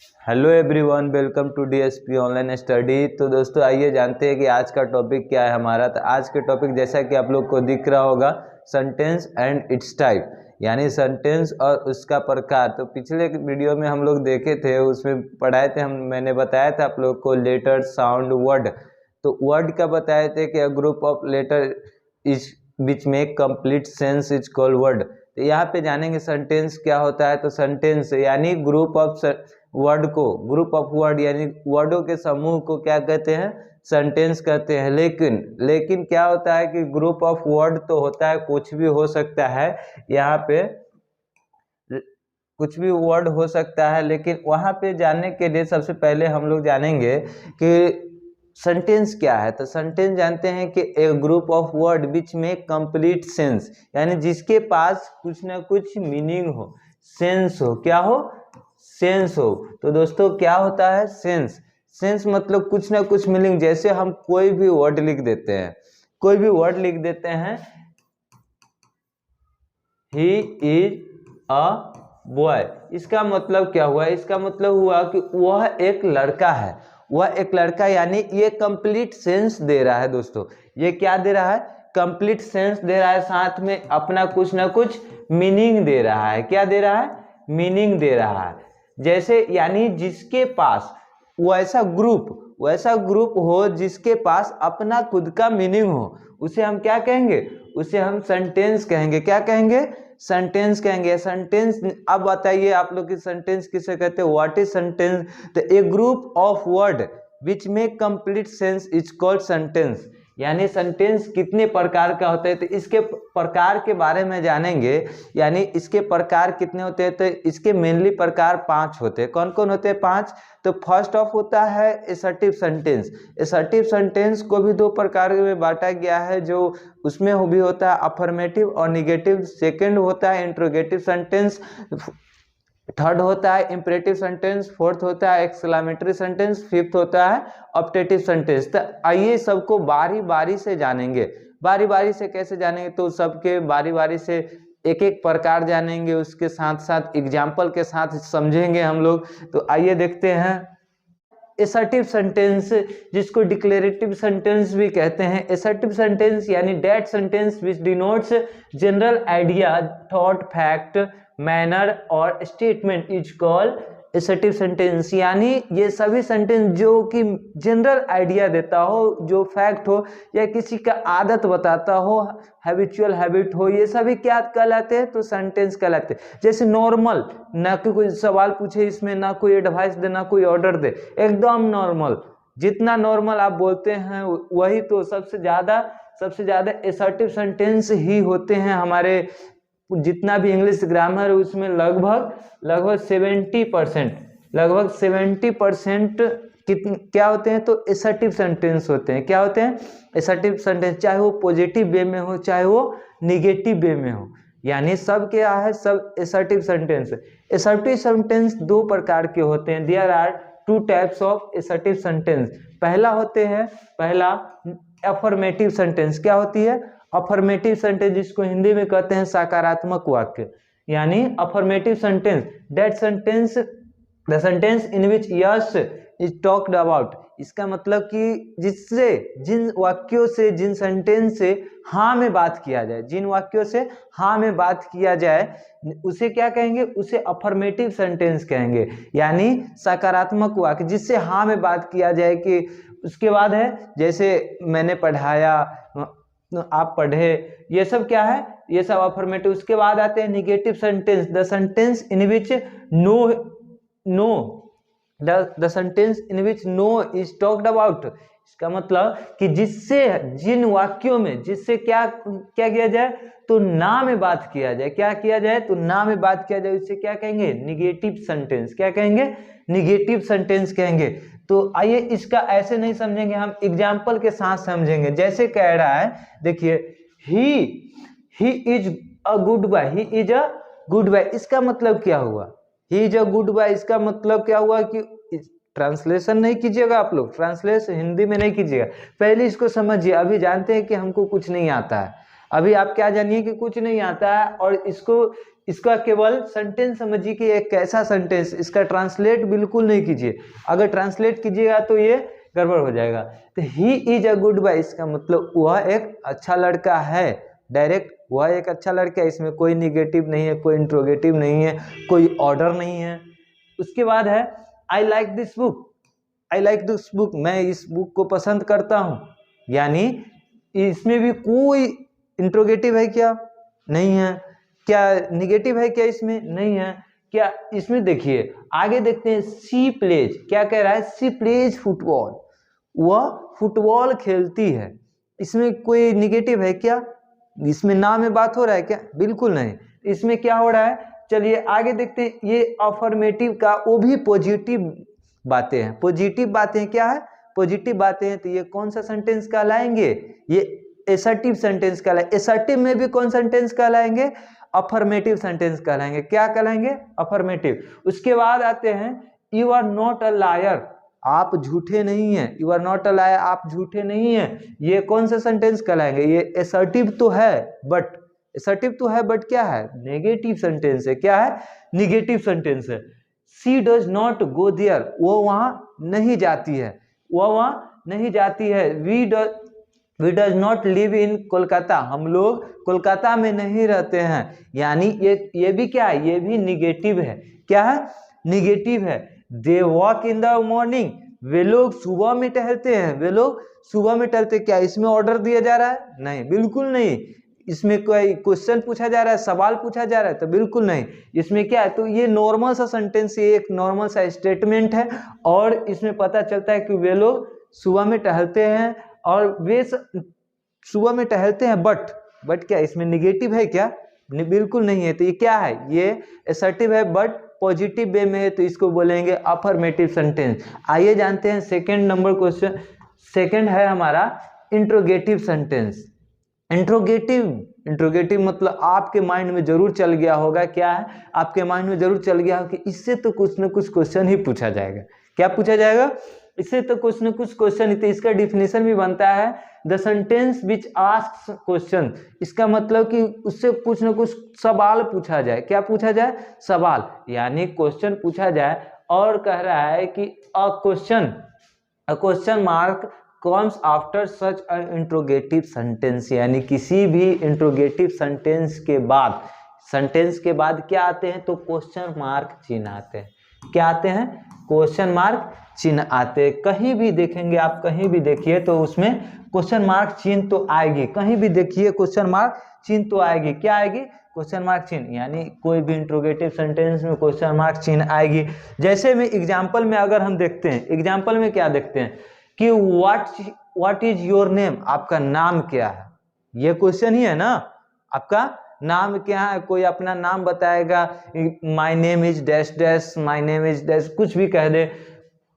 Hello everyone, welcome to DSP online study. तो दोस्तों आइए जानते हैं कि आज का टॉपिक क्या है हमारा। तो आज के टॉपिक जैसा कि आप लोग को दिख रहा होगा, सेंटेंस एंड इट्स टाइप, यानी सेंटेंस और उसका प्रकार। तो पिछले वीडियो में हम लोग देखे थे, उसमें पढ़ाए थे मैंने बताया था आप लोग को लेटर, साउंड, वर्ड। तो वर्ड का बताए थे कि a group of letter is which make complete sense is called word. तो यहाँ पे जानेंगे सेंटेंस क्या होता है। तो सेंटेंस यानी ग्रुप ऑफ वर्ड को, ग्रुप ऑफ वर्ड यानी वर्डों के समूह को क्या कहते हैं, सेंटेंस कहते हैं। लेकिन क्या होता है कि ग्रुप ऑफ वर्ड तो होता है, कुछ भी हो सकता है, यहाँ पे कुछ भी वर्ड हो सकता है। लेकिन वहाँ पे जानने के लिए सबसे पहले हम लोग जानेंगे कि सेंटेंस क्या है। तो सेंटेंस जानते हैं कि ए ग्रुप ऑफ वर्ड विच में कंप्लीट सेंस, यानी जिसके पास कुछ ना कुछ मीनिंग हो, सेंस हो। क्या हो? सेंस हो। तो दोस्तों क्या होता है सेंस? सेंस मतलब कुछ ना कुछ मीनिंग। जैसे हम कोई भी वर्ड लिख देते हैं, कोई भी वर्ड लिख देते हैं, ही इज अ बॉय, इसका मतलब क्या हुआ? इसका मतलब हुआ कि वह एक लड़का है, वह एक लड़का, यानी ये कंप्लीट सेंस दे रहा है। दोस्तों ये क्या दे रहा है? कंप्लीट सेंस दे रहा है, साथ में अपना कुछ ना कुछ मीनिंग दे रहा है। क्या दे रहा है? मीनिंग दे रहा है। जैसे यानी जिसके पास वैसा ग्रुप हो जिसके पास अपना खुद का मीनिंग हो, उसे हम क्या कहेंगे? उसे हम सेंटेंस कहेंगे। क्या कहेंगे? सेंटेंस कहेंगे। सेंटेंस, अब बताइए आप लोग की सेंटेंस किसे कहते हैं? What is sentence? तो a group of word which make complete sense is called sentence. यानी सेंटेंस कितने प्रकार का होता है, तो इसके प्रकार के बारे में जानेंगे। यानी इसके प्रकार कितने होते हैं? तो इसके मेनली प्रकार 5 होते हैं। कौन कौन होते हैं? 5। तो फर्स्ट ऑफ होता है एसर्टिव सेंटेंस। एसर्टिव सेंटेंस को भी 2 प्रकार में बांटा गया है, जो उसमें भी होता है अफर्मेटिव और निगेटिव। सेकंड होता है इंट्रोगेटिव सेंटेंस। थर्ड होता है इंपरेटिव सेंटेंस। फोर्थ होता है एक्सक्लेमेटरी सेंटेंस। फिफ्थ होता है ऑप्टेटिव सेंटेंस। तो आइए सबको बारी बारी से जानेंगे। बारी बारी से कैसे जानेंगे? तो सबके बारी बारी से एक एक प्रकार जानेंगे, उसके साथ साथ एग्जाम्पल के साथ समझेंगे हम लोग। तो आइए देखते हैं। एसर्टिव सेंटेंस, जिसको डिक्लेरेटिव सेंटेंस भी कहते हैं। एसर्टिव सेंटेंस यानी that sentence which denotes general idea, thought, fact, manner और statement is called assertive sentence. यानी ये सभी सेंटेंस जो कि जनरल आइडिया देता हो, जो फैक्ट हो या किसी का आदत बताता हो, हैबिचुअल हैबिट हो, ये सभी क्या कहलाते हैं? तो सेंटेंस कहलाते हैं। जैसे नॉर्मल, ना कि कोई सवाल पूछे इसमें, ना कोई एडवाइस दे, ना कोई ऑर्डर दे, एकदम नॉर्मल। जितना नॉर्मल आप बोलते हैं वही तो सबसे ज्यादा एसर्टिव सेंटेंस ही होते हैं। हमारे जितना भी इंग्लिश ग्रामर है उसमें लगभग 70% क्या होते हैं? तो एसर्टिव सेंटेंस होते हैं। क्या होते हैं? एसर्टिव सेंटेंस, चाहे वो पॉजिटिव वे में हो, चाहे वो निगेटिव वे में हो, यानी सब क्या है? सब एसर्टिव सेंटेंस। एसर्टिव सेंटेंस 2 प्रकार के होते हैं। There are 2 types of assertive sentence. पहला अफर्मेटिव सेंटेंस। क्या होती है? अफर्मेटिव सेंटेंस, जिसको हिंदी में कहते हैं सकारात्मक वाक्य। यानी affirmative sentence, that sentence, the sentence in which yes is talked about. इसका मतलब कि जिससे, जिन वाक्यों से, जिन सेंटेंस से हाँ में बात किया जाए, जिन वाक्यों से हाँ में बात किया जाए, उसे क्या कहेंगे? उसे अफर्मेटिव सेंटेंस कहेंगे। यानी सकारात्मक वाक्य जिससे हाँ में बात किया जाए। कि उसके बाद है, जैसे मैंने पढ़ाया, आप पढ़े, ये सब क्या है? ये सब अफर्मेटिव। उसके बाद आते हैं negative sentence, the sentence in which the sentence in which no is talked about. इसका मतलब कि जिससे, जिन वाक्यों में जिससे क्या किया जाए? तो ना में बात किया जाए। क्या किया जाए? तो ना में बात किया जाए, उससे क्या कहेंगे? Negative sentence. क्या कहेंगे? निगेटिव सेंटेंस कहेंगे। तो आइए इसका ऐसे नहीं समझेंगे, हम एग्जाम्पल के साथ समझेंगे। जैसे कह रहा है, देखिए, he is a good boy, he is a good boy, इसका मतलब क्या हुआ? He is a good boy, इसका मतलब क्या हुआ? कि ट्रांसलेशन नहीं कीजिएगा आप लोग, ट्रांसलेशन हिंदी में नहीं कीजिएगा, पहले इसको समझिए। अभी जानते हैं कि हमको कुछ नहीं आता है, अभी आप क्या जानिए कि कुछ नहीं आता है, और इसको इसका केवल सेंटेंस समझिए कि एक कैसा सेंटेंस, इसका ट्रांसलेट बिल्कुल नहीं कीजिए, अगर ट्रांसलेट कीजिएगा तो ये गड़बड़ हो जाएगा। तो he is a good boy, इसका मतलब वह एक अच्छा लड़का है, डायरेक्ट वह एक अच्छा लड़का है, इसमें कोई निगेटिव नहीं है, कोई इंट्रोगेटिव नहीं है, कोई ऑर्डर नहीं है। उसके बाद है I like this book, I like this book, मैं इस बुक को पसंद करता हूँ, यानी इसमें भी कोई इंट्रोगेटिव है क्या? नहीं है। क्या निगेटिव है क्या इसमें? नहीं है। क्या इसमें देखिए आगे देखते हैं, सी प्लेज, क्या कह रहा है? सी प्लेज फुटबॉल, वह फुटबॉल खेलती है, इसमें कोई निगेटिव है क्या? इसमें ना में बात हो रहा है क्या? बिल्कुल नहीं। इसमें क्या हो रहा है? चलिए आगे देखते हैं, ये अफर्मेटिव का वो भी पॉजिटिव बातें हैं, पॉजिटिव बातें क्या है? पॉजिटिव बातें हैं, तो ये कौन सा सेंटेंस कहलाएंगे? ये एसर्टिव सेंटेंस कहलाएंगे। एसर्टिव में भी कौन सेंटेंस कहलाएंगे? अफर्मेटिव सेंटेंस कहलाएंगे। क्या कहलाएंगे? अफर्मेटिव। उसके बाद आते हैं you are not a liar, आप झूठे नहीं हैं, you are not a liar, आप झूठे नहीं हैं, ये कौन सा सेंटेंस कहलाएंगे? ये एसर्टिव तो है बट, एसर्टिव तो है बट क्या है? नेगेटिव सेंटेंस है। क्या है? निगेटिव सेंटेंस है। सी डज नॉट गो देयर, वो वहां नहीं जाती है, वो वहां नहीं जाती है। We does not live in Kolkata, हम लोग कोलकाता में नहीं रहते हैं, यानी ये भी क्या है? ये भी निगेटिव है। क्या है? निगेटिव है। They walk in the morning, वे लोग सुबह में टहलते हैं, वे लोग सुबह में टहलते। क्या इसमें ऑर्डर दिया जा रहा है? नहीं, बिल्कुल नहीं। इसमें कोई क्वेश्चन पूछा जा रहा है, सवाल पूछा जा रहा है? तो बिल्कुल नहीं। इसमें क्या है? तो ये नॉर्मल सा सेंटेंस, ये एक नॉर्मल सा स्टेटमेंट है, और इसमें पता चलता है कि वे लोग सुबह में टहलते हैं, और वे सुबह में टहलते हैं, बट क्या इसमें निगेटिव है क्या? बिल्कुल नहीं है। तो ये क्या है? ये असर्टिव है बट पॉजिटिव वे में है, तो इसको बोलेंगे अफर्मेटिव सेंटेंस। आइए जानते हैं सेकंड नंबर क्वेश्चन। सेकंड है हमारा इंट्रोगेटिव सेंटेंस। इंट्रोगेटिव मतलब आपके माइंड में जरूर चल गया होगा, क्या है? आपके माइंड में जरूर चल गया होगा कि इससे तो कुछ न कुछ क्वेश्चन ही पूछा जाएगा। क्या पूछा जाएगा? इससे तो कुछ न कुछ क्वेश्चन ही। तो इसका डिफिनेशन भी बनता है the sentence which asks question, इसका मतलब कि उससे कुछ न कुछ सवाल पूछा जाए। क्या पूछा जाए? सवाल, यानी क्वेश्चन पूछा जाए। और कह रहा है कि a question mark comes after such an interrogative sentence, यानी किसी भी इंट्रोगेटिव सेंटेंस के बाद क्या आते हैं? तो क्वेश्चन मार्क चिन्ह आते हैं। क्या आते हैं? क्वेश्चन मार्क चिन्ह आते हैं। कहीं भी देखेंगे आप, कहीं भी देखिए तो उसमें क्वेश्चन मार्क चिन्ह तो आएगी, कहीं भी देखिए क्वेश्चन मार्क चिन्ह तो आएगी। क्या आएगी? क्वेश्चन मार्क चिन्ह, यानी कोई भी इंट्रोगेटिव सेंटेंस में क्वेश्चन मार्क चिन्ह आएगी। जैसे में एग्जाम्पल में अगर हम देखते हैं, एग्जाम्पल में क्या देखते हैं कि व्हाट इज योर नेम, आपका नाम क्या है? ये क्वेश्चन ही है ना, आपका नाम क्या है? कोई अपना नाम बताएगा, my name is dash dash, my name is dash, कुछ भी कह दे।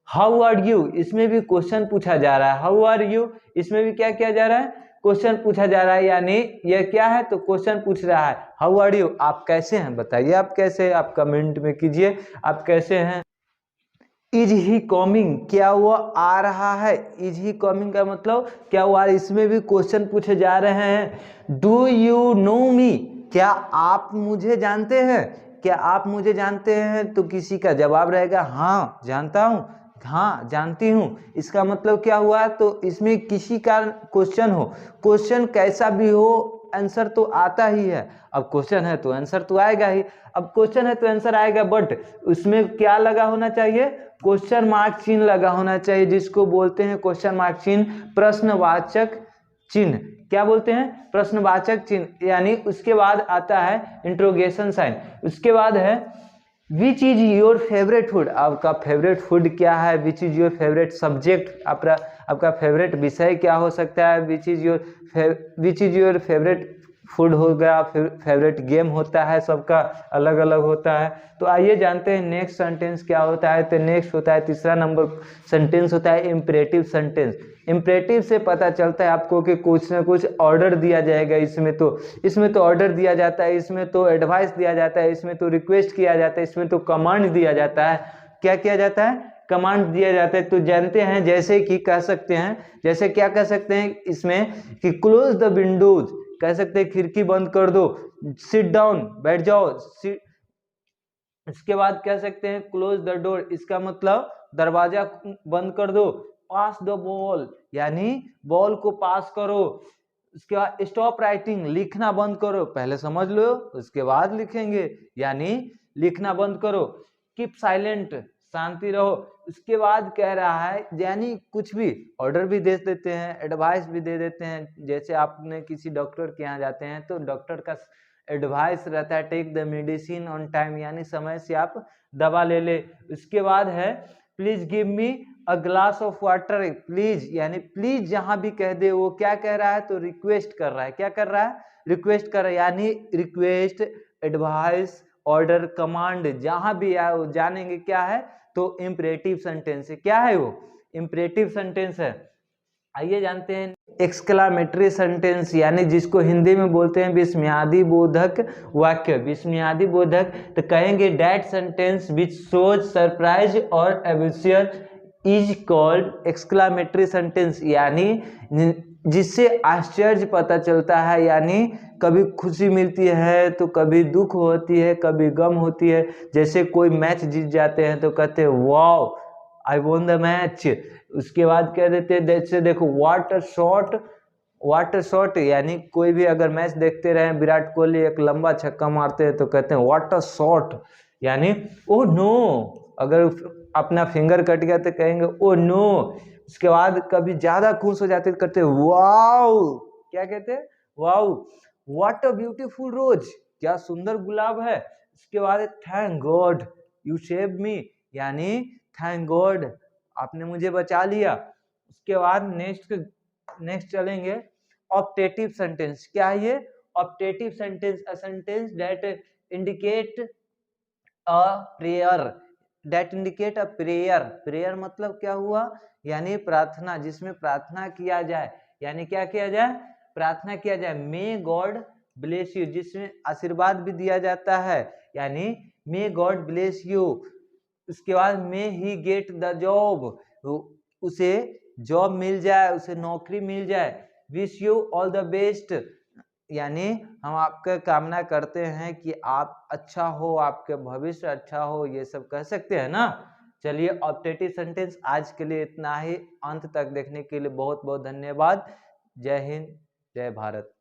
हाउ आर यू, इसमें भी क्वेश्चन पूछा जा रहा है। हाउ आर यू, इसमें भी क्या किया जा रहा है? क्वेश्चन पूछा जा रहा है, यानी ये क्या है? तो क्वेश्चन पूछ रहा है। हाउ आर यू, आप कैसे हैं? बताइए आप कैसे हैं, आप कमेंट में कीजिए आप कैसे हैं। इज ही कमिंग, क्या वो आ रहा है? इज ही कमिंग का मतलब क्या वो आ रहा है? इसमें भी क्वेश्चन पूछे जा रहे हैं। डू यू नो मी, क्या आप मुझे जानते हैं? क्या आप मुझे जानते हैं? तो किसी का जवाब रहेगा हाँ जानता हूँ, हाँ जानती हूँ। इसका मतलब क्या हुआ? तो इसमें किसी का क्वेश्चन हो, क्वेश्चन कैसा भी हो आंसर तो आता ही है। अब क्वेश्चन है तो आंसर तो आएगा ही। अब क्वेश्चन है तो आंसर आएगा, बट उसमें क्या लगा होना चाहिए? क्वेश्चन मार्क चिन्ह लगा होना चाहिए, जिसको बोलते हैं क्वेश्चन मार्क चिन्ह, प्रश्नवाचक चिन्ह। क्या बोलते हैं? प्रश्नवाचक चिन्ह। यानी उसके बाद आता है इंट्रोगेशन साइन। उसके बाद है which is your favourite food, आपका फेवरेट फूड क्या है? Which is your favourite subject, आपका फेवरेट विषय क्या हो सकता है? Which is your favourite food हो गया, फेवरेट गेम होता है, सबका अलग अलग होता है। तो आइए जानते हैं नेक्स्ट सेंटेंस क्या होता है। तो नेक्स्ट होता है तीसरा नंबर सेंटेंस होता है इम्परेटिव सेंटेंस। इम्परेटिव से पता चलता है आपको कि कुछ ना कुछ ऑर्डर दिया जाएगा। इसमें तो ऑर्डर दिया जाता है, इसमें तो एडवाइस दिया जाता है, इसमें तो रिक्वेस्ट किया जाता है, इसमें तो कमांड दिया जाता है। क्या किया जाता है? कमांड दिया जाता है। तो जानते हैं, जैसे कि कह सकते हैं, जैसे क्या कह सकते हैं इसमें कि क्लोज द विंडोज, कह सकते हैं खिड़की बंद कर दो, सिट डाउन बैठ जाओ, इसके बाद कह सकते हैं क्लोज द डोर, इसका मतलब दरवाजा बंद कर दो। पास द बॉल यानी बॉल को पास करो। उसके बाद स्टॉप राइटिंग, लिखना बंद करो, पहले समझ लो उसके बाद लिखेंगे, यानी लिखना बंद करो। कीप साइलेंट, शांति रहो। उसके बाद कह रहा है यानी कुछ भी ऑर्डर भी दे देते हैं, एडवाइस भी दे देते हैं। जैसे आपने किसी डॉक्टर के यहाँ जाते हैं तो डॉक्टर का एडवाइस रहता है take the medicine on time, यानी समय से आप दवा ले ले। उसके बाद है please give me a glass of water, please यानी प्लीज जहां भी कह दे वो क्या कह रहा है, तो रिक्वेस्ट कर रहा है। क्या कर रहा है, रिक्वेस्ट कर रहा है, यानी रिक्वेस्ट, एडवाइस, ऑर्डर, कमांड जहां भी आए वो जानेंगे क्या है, तो इंपरेटिव सेंटेंस है। क्या है वो, इंपरेटिव सेंटेंस है। आइए जानते हैं एक्सक्लामेटरी सेंटेंस, यानी जिसको हिंदी में बोलते हैं विस्मयादि बोधक वाक्य। विस्मयादि बोधक तो कहेंगे that sentence which shows surprise और अविशियर इज कॉल्ड एक्सक्लामेटरी सेंटेंस, यानी जिससे आश्चर्य पता चलता है, यानी कभी खुशी मिलती है तो कभी दुख होती है, कभी गम होती है। जैसे कोई मैच जीत जाते हैं तो कहते हैं wow I won the match. उसके बाद कह देते हैं जैसे देखो what a shot, what a shot यानी कोई भी अगर मैच देखते रहे विराट कोहली एक लंबा छक्का मारते हैं तो कहते हैं व्हाट अ शॉट, यानी ओ नो, अगर अपना फिंगर कट गया तो कहेंगे ओ नो। उसके बाद कभी ज्यादा खुश हो जाते कहते हैं वाओ, क्या कहते हैं, वाओ व्हाट अ ब्यूटीफुल रोज, क्या सुंदर गुलाब है। उसके बाद thank God you save me, यानी थैंक गॉड आपने मुझे बचा लिया। उसके बाद नेक्स्ट चलेंगे ऑप्टेटिव सेंटेंस। क्या है ये, optative sentence, a sentence that indicate a prayer, that indicate a prayer. Prayer मतलब क्या हुआ, यानी प्रार्थना, जिसमें प्रार्थना किया जाए, यानी क्या किया जाए, प्रार्थना किया जाए। मे गॉड ब्लेस यू, जिसमें आशीर्वाद भी दिया जाता है, यानी मे गॉड ब्लेस यू। उसके बाद मे ही गेट द जॉब, उसे जॉब मिल जाए, उसे नौकरी मिल जाए। Wish you all the best, यानी हम आपका कामना करते हैं कि आप अच्छा हो, आपके भविष्य अच्छा हो, ये सब कह सकते हैं ना। चलिए ऑप्टेटिव सेंटेंस आज के लिए इतना ही, अंत तक देखने के लिए बहुत बहुत धन्यवाद। जय हिंद, जय भारत।